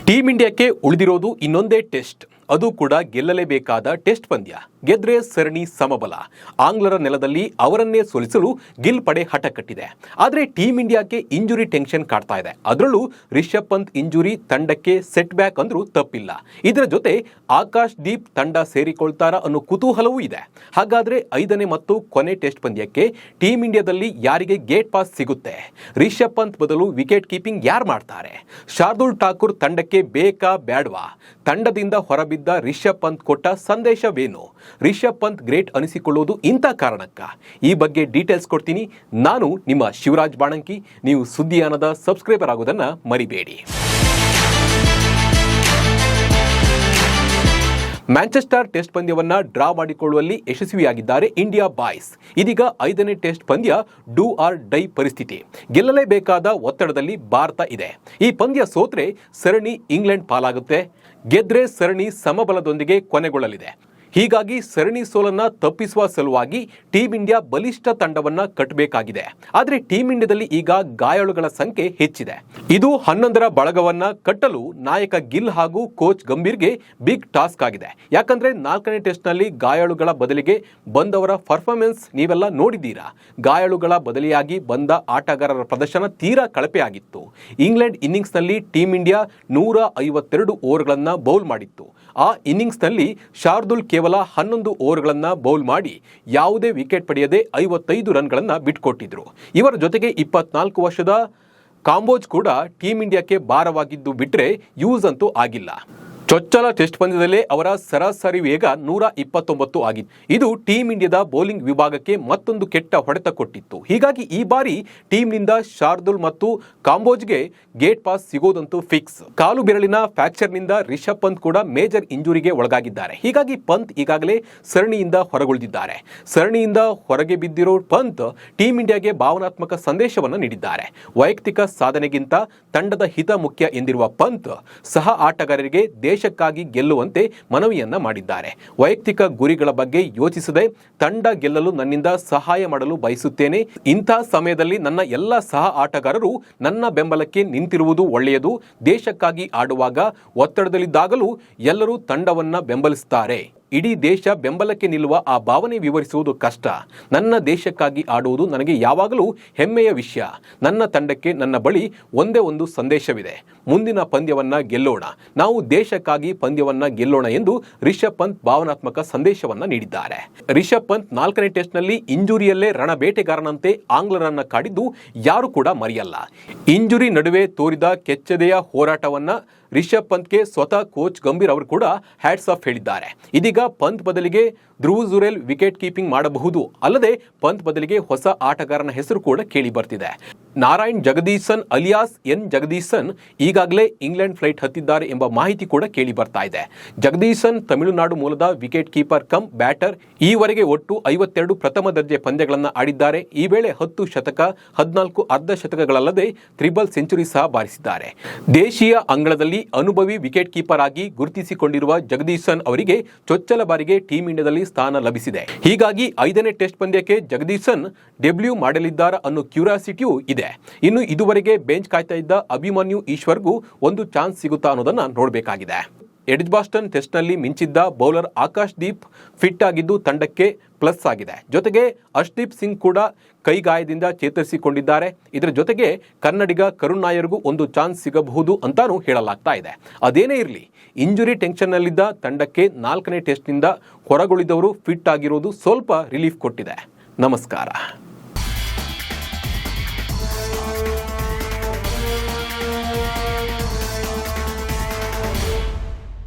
Team ಇಂಡಿಯಾಕ್ಕೆ ಉಳಿದಿರೋದು ಇನ್ನೊಂದೇ test, ಅದು ಕೂಡ ಗೆಲ್ಲಲೇಬೇಕಾದ ಟೆಸ್ಟ್ ಪಂದ್ಯ. ಗೆದ್ರೆ ಸರಣಿ ಸಮಬಲ. ಆಂಗ್ಲರ ನೆಲದಲ್ಲಿ ಅವರನ್ನೇ ಸೋಲಿಸಲು ಗಿಲ್ ಪಡೆ ಹಠ ಕಟ್ಟಿದೆ. ಆದರೆ ಟೀಮ್ ಇಂಡಿಯಾಕ್ಕೆ ಇಂಜುರಿ ಟೆನ್ಷನ್ ಕಾಡ್ತಾ ಇದೆ. ಅದರಲ್ಲೂ ರಿಷಬ್ ಪಂತ್ ಇಂಜುರಿ ತಂಡಕ್ಕೆ ಸೆಟ್ ಬ್ಯಾಕ್ ಅಂದ್ರೂ ತಪ್ಪಿಲ್ಲ. ಇದರ ಜೊತೆ ಆಕಾಶ್ ದೀಪ್ ತಂಡ ಸೇರಿಕೊಳ್ತಾರಾ ಅನ್ನೋ ಕುತೂಹಲವೂ ಇದೆ. ಹಾಗಾದ್ರೆ 5ನೇ ಮತ್ತು ಕೊನೆ ಟೆಸ್ಟ್ ಪಂದ್ಯಕ್ಕೆ ಟೀಮ್ ಇಂಡಿಯಾದಲ್ಲಿ ಯಾರಿಗೆ ಗೇಟ್ ಪಾಸ್ ಸಿಗುತ್ತೆ? ರಿಷಬ್ ಪಂತ್ ಬದಲು ವಿಕೆಟ್ ಕೀಪಿಂಗ್ ಯಾರು ಮಾಡ್ತಾರೆ? ಶಾರ್ದೂಲ್ ಠಾಕೂರ್ ತಂಡಕ್ಕೆ ಬೇಕಾ ಬ್ಯಾಡ್ವಾ? ತಂಡದಿಂದ ಹೊರಬಿದ್ದ ರಿಷಬ್ ಪಂತ್ ಕೊಟ್ಟ ಸಂದೇಶವೇನು? ರಿಷಬ್ ಪಂತ್ ಗ್ರೇಟ್ ಅನಿಸಿಕೊಳ್ಳುವುದು ಇಂಥ ಕಾರಣಕ್ಕ? ಈ ಬಗ್ಗೆ ಡೀಟೇಲ್ಸ್ ಕೊಡ್ತೀನಿ. ನಾನು ನಿಮ್ಮ ಶಿವರಾಜ್ ಬಾಣಂಕಿ. ನೀವು ಸುದ್ದಿಯಾನದ ಸಬ್ಸ್ಕ್ರೈಬರ್ ಆಗೋದನ್ನ ಮರಿಬೇಡಿ. ಮ್ಯಾಂಚೆಸ್ಟರ್ ಟೆಸ್ಟ್ ಪಂದ್ಯವನ್ನ ಡ್ರಾ ಮಾಡಿಕೊಳ್ಳುವಲ್ಲಿ ಯಶಸ್ವಿಯಾಗಿದ್ದಾರೆ ಇಂಡಿಯಾ ಬಾಯ್ಸ್. ಇದೀಗ 5ನೇ ಟೆಸ್ಟ್ ಪಂದ್ಯ ಡೂ ಆರ್ ಡೈ ಪರಿಸ್ಥಿತಿ. ಗೆಲ್ಲಲೇಬೇಕಾದ ಒತ್ತಡದಲ್ಲಿ ಭಾರತ ಇದೆ. ಈ ಪಂದ್ಯ ಸೋತ್ರೆ ಸರಣಿ ಇಂಗ್ಲೆಂಡ್ ಪಾಲಾಗುತ್ತೆ, ಗೆದ್ರೆ ಸರಣಿ ಸಮಬಲದೊಂದಿಗೆ ಕೊನೆಗೊಳ್ಳಲಿದೆ. ಹೀಗಾಗಿ ಸರಣಿ ಸೋಲನ್ನ ತಪ್ಪಿಸುವ ಸಲುವಾಗಿ ಟೀಮ್ ಇಂಡಿಯಾ ಬಲಿಷ್ಠ ತಂಡವನ್ನ ಕಟ್ಟಬೇಕಾಗಿದೆ. ಆದರೆ ಟೀಮ್ ಇಂಡಿಯಾದಲ್ಲಿ ಈಗ ಗಾಯಾಳುಗಳ ಸಂಖ್ಯೆ ಹೆಚ್ಚಿದೆ. ಇದು 11ರ ಬಳಗವನ್ನ ಕಟ್ಟಲು ನಾಯಕ ಗಿಲ್ ಹಾಗೂ ಕೋಚ್ ಗಂಭೀರ್ಗೆ ಬಿಗ್ ಟಾಸ್ಕ್ ಆಗಿದೆ. ಯಾಕಂದ್ರೆ 4ನೇ ಟೆಸ್ಟ್ ನಲ್ಲಿ ಗಾಯಾಳುಗಳ ಬದಲಿಗೆ ಬಂದವರ ಪರ್ಫಾರ್ಮೆನ್ಸ್ ನೀವೆಲ್ಲ ನೋಡಿದ್ದೀರಾ. ಗಾಯಾಳುಗಳ ಬದಲಿಯಾಗಿ ಬಂದ ಆಟಗಾರರ ಪ್ರದರ್ಶನ ತೀರಾ ಕಳಪೆ ಆಗಿತ್ತು. ಇಂಗ್ಲೆಂಡ್ ಇನ್ನಿಂಗ್ಸ್ ನಲ್ಲಿ ಟೀಮ್ ಇಂಡಿಯಾ 152 ಓವರ್ಗಳನ್ನ ಬೌಲ್ ಮಾಡಿತ್ತು. ಆ ಇನ್ನಿಂಗ್ಸ್ ನಲ್ಲಿ ಶಾರ್ದೂಲ್ ಕೇವಲ 11 ಓವರ್ಗಳನ್ನ ಬೌಲ್ ಮಾಡಿ ಯಾವುದೇ ವಿಕೆಟ್ ಪಡೆಯದೆ 55 ರನ್ಗಳನ್ನ ಬಿಟ್ಕೊಟ್ಟಿದ್ರು. ಇವರ ಜೊತೆಗೆ 24 ವರ್ಷದ ಕಾಂಬೋಜ್ ಕೂಡ ಟೀಮ್ ಇಂಡಿಯಾಕ್ಕೆ ಭಾರವಾಗಿದ್ದು ಬಿಟ್ರೆ ಯೂಸ್ ಅಂತೂ ಆಗಿಲ್ಲ. ಚೊಚ್ಚಲ ಟೆಸ್ಟ್ ಪಂದ್ಯದಲ್ಲೇ ಅವರ ಸರಾಸರಿ ವೇಗ 129 ಆಗಿತ್ತು. ಇದು ಟೀಮ್ ಇಂಡಿಯಾದ ಬೌಲಿಂಗ್ ವಿಭಾಗಕ್ಕೆ ಮತ್ತೊಂದು ಕೆಟ್ಟ ಹೊಡೆತ ಕೊಟ್ಟಿತ್ತು. ಹೀಗಾಗಿ ಈ ಬಾರಿ ಟೀಮ್ನಿಂದ ಶಾರ್ದೂಲ್ ಮತ್ತು ಕಾಂಬೋಜ್ಗೆ ಗೇಟ್ ಪಾಸ್ ಸಿಗೋದಂತೂ ಫಿಕ್ಸ್. ಕಾಲು ಬೆರಳಿನ ಫ್ರಾಕ್ಚರ್ನಿಂದ ರಿಷಬ್ ಪಂತ್ ಕೂಡ ಮೇಜರ್ ಇಂಜುರಿಗೆ ಒಳಗಾಗಿದ್ದಾರೆ. ಹೀಗಾಗಿ ಪಂತ್ ಈಗಾಗಲೇ ಸರಣಿಯಿಂದ ಹೊರಗುಳಿದಿದ್ದಾರೆ. ಸರಣಿಯಿಂದ ಹೊರಗೆ ಬಿದ್ದಿರೋ ಪಂತ್ ಟೀಮ್ ಇಂಡಿಯಾಗೆ ಭಾವನಾತ್ಮಕ ಸಂದೇಶವನ್ನು ನೀಡಿದ್ದಾರೆ. ವೈಯಕ್ತಿಕ ಸಾಧನೆಗಿಂತ ತಂಡದ ಹಿತ ಮುಖ್ಯ ಎಂದಿರುವ ಪಂತ್ ಸಹ ಆಟಗಾರರಿಗೆ ದೇಶಕ್ಕಾಗಿ ಗೆಲ್ಲುವಂತೆ ಮನವಿಯನ್ನ ಮಾಡಿದ್ದಾರೆ. ವೈಯಕ್ತಿಕ ಗುರಿಗಳ ಬಗ್ಗೆ ಯೋಚಿಸದೆ ತಂಡ ಗೆಲ್ಲಲು ನನ್ನಿಂದ ಸಹಾಯ ಮಾಡಲು ಬಯಸುತ್ತೇನೆ. ಇಂಥ ಸಮಯದಲ್ಲಿ ನನ್ನ ಎಲ್ಲ ಸಹ ಆಟಗಾರರು ನನ್ನ ಬೆಂಬಲಕ್ಕೆ ನಿಂತಿರುವುದು ಒಳ್ಳೆಯದು. ದೇಶಕ್ಕಾಗಿ ಆಡುವಾಗ ಒತ್ತಡದಲ್ಲಿದ್ದಾಗಲೂ ಎಲ್ಲರೂ ತಂಡವನ್ನ ಬೆಂಬಲಿಸುತ್ತಾರೆ. ಇಡೀ ದೇಶ ಬೆಂಬಲಕ್ಕೆ ನಿಲ್ಲುವ ಆ ಭಾವನೆ ವಿವರಿಸುವುದು ಕಷ್ಟ. ನನ್ನ ದೇಶಕ್ಕಾಗಿ ಆಡುವುದು ನನಗೆ ಯಾವಾಗಲೂ ಹೆಮ್ಮೆಯ ವಿಷಯ. ನನ್ನ ತಂಡಕ್ಕೆ ನನ್ನ ಬಳಿ ಒಂದೇ ಒಂದು ಸಂದೇಶವಿದೆ: ಮುಂದಿನ ಪಂದ್ಯವನ್ನ ಗೆಲ್ಲೋಣ, ನಾವು ದೇಶಕ್ಕಾಗಿ ಪಂದ್ಯವನ್ನ ಗೆಲ್ಲೋಣ ಎಂದು ರಿಷಬ್ ಪಂತ್ ಭಾವನಾತ್ಮಕ ಸಂದೇಶವನ್ನ ನೀಡಿದ್ದಾರೆ. ರಿಷಬ್ ಪಂತ್ 4ನೇ ಟೆಸ್ಟ್ನಲ್ಲಿ ಇಂಜುರಿಯಲ್ಲೇ ರಣಬೇಟೆಗಾರನಂತೆ ಆಂಗ್ಲರನ್ನ ಕಾಡಿದ್ದು ಯಾರು ಕೂಡ ಮರೆಯಲ್ಲ. ಇಂಜುರಿ ನಡುವೆ ತೋರಿದ ಕೆಚ್ಚೆದೆಯ ಹೋರಾಟವನ್ನ ರಿಷಬ್ ಪಂತ್ಗೆ ಸ್ವತಃ ಕೋಚ್ ಗಂಭೀರ್ ಅವರು ಕೂಡ ಹ್ಯಾಟ್ಸ್ ಆಫ್ ಹೇಳಿದ್ದಾರೆ. ಇದೀಗ ಪಂತ್ ಬದಲಿಗೆ ಧ್ರುವ್ ಜುರೇಲ್ ವಿಕೆಟ್ ಕೀಪಿಂಗ್ ಮಾಡಬಹುದು. ಅಲ್ಲದೆ ಪಂತ್ ಬದಲಿಗೆ ಹೊಸ ಆಟಗಾರನ ಹೆಸರು ಕೂಡ ಕೇಳಿ ಬರ್ತಿದೆ. ನಾರಾಯಣ್ ಜಗದೀಶನ್ ಅಲಿಯಾಸ್ ಎನ್ ಜಗದೀಶನ್ ಈಗಾಗಲೇ ಇಂಗ್ಲೆಂಡ್ ಫ್ಲೈಟ್ ಹತ್ತಿದ್ದಾರೆ ಎಂಬ ಮಾಹಿತಿ ಕೂಡ ಕೇಳಿ ಬರ್ತಾ ಇದೆ. ಜಗದೀಶನ್ ತಮಿಳುನಾಡು ಮೂಲದ ವಿಕೆಟ್ ಕೀಪರ್ ಕಮ್ ಬ್ಯಾಟರ್. ಈವರೆಗೆ ಒಟ್ಟು 52 ಪ್ರಥಮ ದರ್ಜೆ ಪಂದ್ಯಗಳನ್ನು ಆಡಿದ್ದಾರೆ. ಈ ವೇಳೆ 10 ಶತಕ, 14 ಅರ್ಧ ಶತಕಗಳಲ್ಲದೆ ಟ್ರಿಬಲ್ ಸೆಂಚುರಿ ಸಹ ಬಾರಿಸಿದ್ದಾರೆ. ದೇಶೀಯ ಅಂಗಳದಲ್ಲಿ ಅನುಭವಿ ವಿಕೆಟ್ ಕೀಪರ್ ಆಗಿ ಗುರುತಿಸಿಕೊಂಡಿರುವ ಜಗದೀಶನ್ ಅವರಿಗೆ ಚೊಚ್ಚಲ ಬಾರಿಗೆ ಟೀಮ್ ಇಂಡಿಯಾದಲ್ಲಿ ಸ್ಥಾನ ಲಭಿಸಿದೆ. ಹೀಗಾಗಿ 5ನೇ ಟೆಸ್ಟ್ ಪಂದ್ಯಕ್ಕೆ ಜಗದೀಶನ್ ಡೆಬ್ಯೂ ಮಾಡಲಿದ್ದಾರಾ ಅನ್ನೋ ಕ್ಯೂರಿಯಾಸಿಟಿಯೂ ಇದೆ. ಇನ್ನು ಇದುವರೆಗೆ ಬೆಂಚ್ ಕಾಯ್ತಾ ಇದ್ದ ಅಭಿಮನ್ಯು ಈಶ್ವರ್ಗೂ ಒಂದು ಚಾನ್ಸ್ ಸಿಗುತ್ತಾ ಅನ್ನೋದನ್ನ ನೋಡಬೇಕಾಗಿದೆ. ಎಡ್ಜ್ಬಾಸ್ಟನ್ ಟೆಸ್ಟ್ನಲ್ಲಿ ಮಿಂಚಿದ್ದ ಬೌಲರ್ ಆಕಾಶ್ ದೀಪ್ ಫಿಟ್ ಆಗಿದ್ದು ತಂಡಕ್ಕೆ ಪ್ಲಸ್ ಆಗಿದೆ. ಜೊತೆಗೆ ಅರ್ಶ್ದೀಪ್ ಸಿಂಗ್ ಕೂಡ ಕೈಗಾಯದಿಂದ ಚೇತರಿಸಿಕೊಂಡಿದ್ದಾರೆ. ಇದರ ಜೊತೆಗೆ ಕನ್ನಡಿಗ ಕರುಣ್ ನಾಯರ್ಗೂ ಒಂದು ಚಾನ್ಸ್ ಸಿಗಬಹುದು ಅಂತಾನೂ ಹೇಳಲಾಗ್ತಾ ಇದೆ. ಅದೇನೇ ಇರಲಿ, ಇಂಜುರಿ ಟೆನ್ಷನ್ನಲ್ಲಿದ್ದ ತಂಡಕ್ಕೆ 4ನೇ ಟೆಸ್ಟ್ನಿಂದ ಹೊರಗುಳಿದವರು ಫಿಟ್ ಆಗಿರೋದು ಸ್ವಲ್ಪ ರಿಲೀಫ್ ಕೊಟ್ಟಿದೆ. ನಮಸ್ಕಾರ.